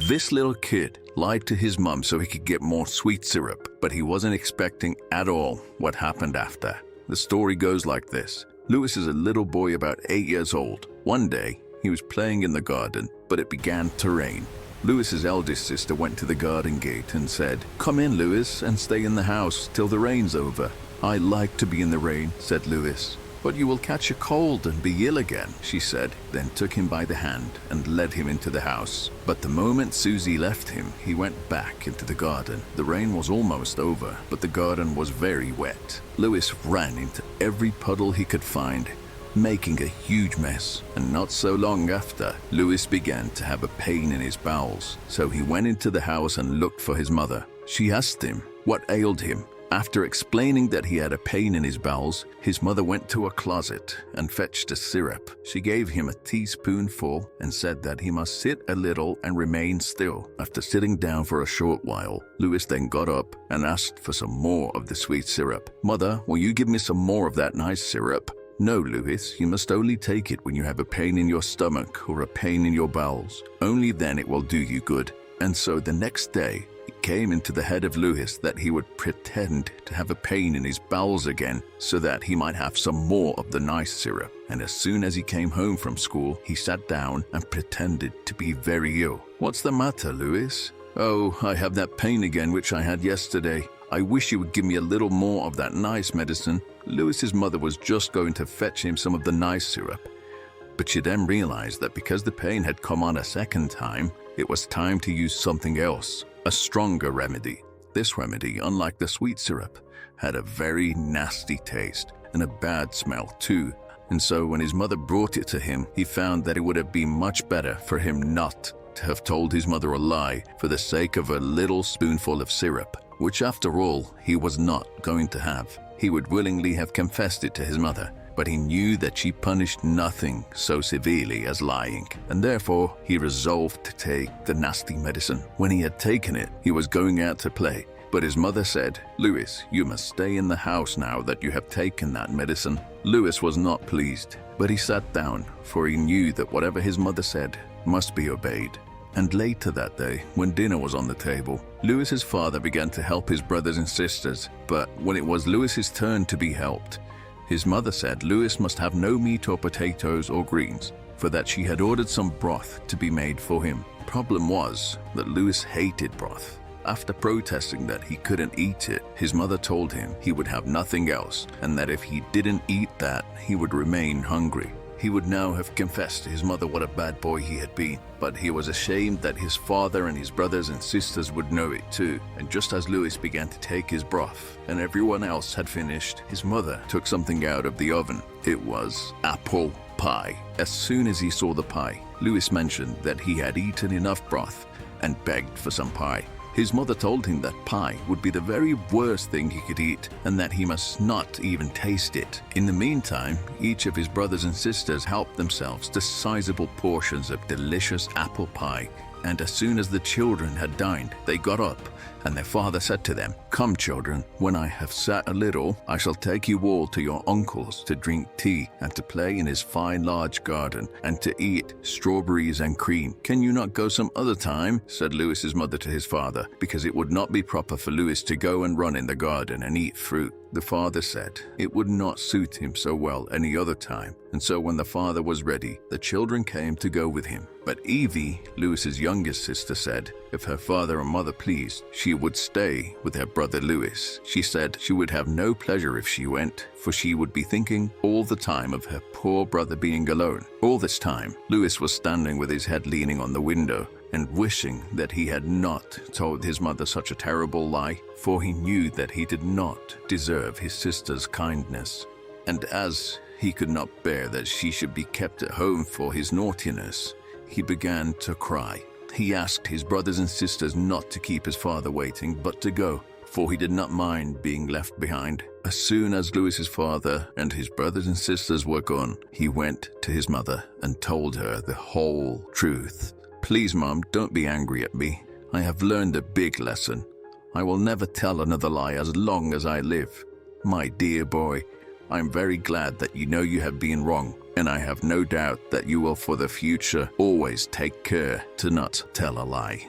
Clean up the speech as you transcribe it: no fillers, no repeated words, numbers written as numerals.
This little kid lied to his mom so he could get more sweet syrup, but he wasn't expecting at all what happened after. The story goes like this. Louis is a little boy about 8 years old. One day, he was playing in the garden, but it began to rain. Louis's eldest sister went to the garden gate and said, "Come in, Louis, and stay in the house till the rain's over." "I like to be in the rain," said Louis. "But you will catch a cold and be ill again," she said, then took him by the hand and led him into the house. But the moment Susie left him, he went back into the garden. The rain was almost over, but the garden was very wet. Louis ran into every puddle he could find, making a huge mess. And not so long after, Louis began to have a pain in his bowels. So he went into the house and looked for his mother. She asked him what ailed him. After explaining that he had a pain in his bowels, his mother went to a closet and fetched a syrup. She gave him a teaspoonful and said that he must sit a little and remain still. After sitting down for a short while, Louis then got up and asked for some more of the sweet syrup. "Mother, will you give me some more of that nice syrup?" "No, Louis, you must only take it when you have a pain in your stomach or a pain in your bowels. Only then it will do you good." And so the next day, it came into the head of Louis that he would pretend to have a pain in his bowels again so that he might have some more of the nice syrup. And as soon as he came home from school, he sat down and pretended to be very ill. "What's the matter, Louis?" "Oh, I have that pain again which I had yesterday. I wish you would give me a little more of that nice medicine." Louis's mother was just going to fetch him some of the nice syrup, but she then realized that because the pain had come on a second time, it was time to use something else, a stronger remedy. This remedy, unlike the sweet syrup, had a very nasty taste and a bad smell too. And so when his mother brought it to him, he found that it would have been much better for him not to have told his mother a lie for the sake of a little spoonful of syrup, which after all, he was not going to have. He would willingly have confessed it to his mother, but he knew that she punished nothing so severely as lying, and therefore he resolved to take the nasty medicine. When he had taken it, he was going out to play, but his mother said, "Louis, you must stay in the house now that you have taken that medicine." Louis was not pleased, but he sat down, for he knew that whatever his mother said must be obeyed. And later that day, when dinner was on the table, Louis's father began to help his brothers and sisters, but when it was Louis's turn to be helped, his mother said Louis must have no meat or potatoes or greens, for that she had ordered some broth to be made for him. Problem was that Louis hated broth. After protesting that he couldn't eat it, his mother told him he would have nothing else, and that if he didn't eat that, he would remain hungry. He would now have confessed to his mother what a bad boy he had been, but he was ashamed that his father and his brothers and sisters would know it too. And just as Louis began to take his broth, and everyone else had finished, his mother took something out of the oven. It was apple pie. As soon as he saw the pie, Louis mentioned that he had eaten enough broth and begged for some pie. His mother told him that pie would be the very worst thing he could eat and that he must not even taste it. In the meantime, each of his brothers and sisters helped themselves to sizable portions of delicious apple pie, and as soon as the children had dined, they got up, and their father said to them, "Come, children, when I have sat a little, I shall take you all to your uncle's to drink tea and to play in his fine large garden and to eat strawberries and cream. Can you not go some other time?" said Louis's mother to his father, because it would not be proper for Louis to go and run in the garden and eat fruit. The father said it would not suit him so well any other time, and so when the father was ready, the children came to go with him. But Evie, Louis's youngest sister, said if her father and mother pleased, she would stay with her brother Louis. She said she would have no pleasure if she went, for she would be thinking all the time of her poor brother being alone. All this time, Louis was standing with his head leaning on the window and wishing that he had not told his mother such a terrible lie, for he knew that he did not deserve his sister's kindness. And as he could not bear that she should be kept at home for his naughtiness, he began to cry. He asked his brothers and sisters not to keep his father waiting, but to go, for he did not mind being left behind. As soon as Louis's father and his brothers and sisters were gone, he went to his mother and told her the whole truth. "Please, Mom, don't be angry at me. I have learned a big lesson. I will never tell another lie as long as I live. My dear boy, I'm very glad that you know you have been wrong, and I have no doubt that you will for the future always take care to not tell a lie.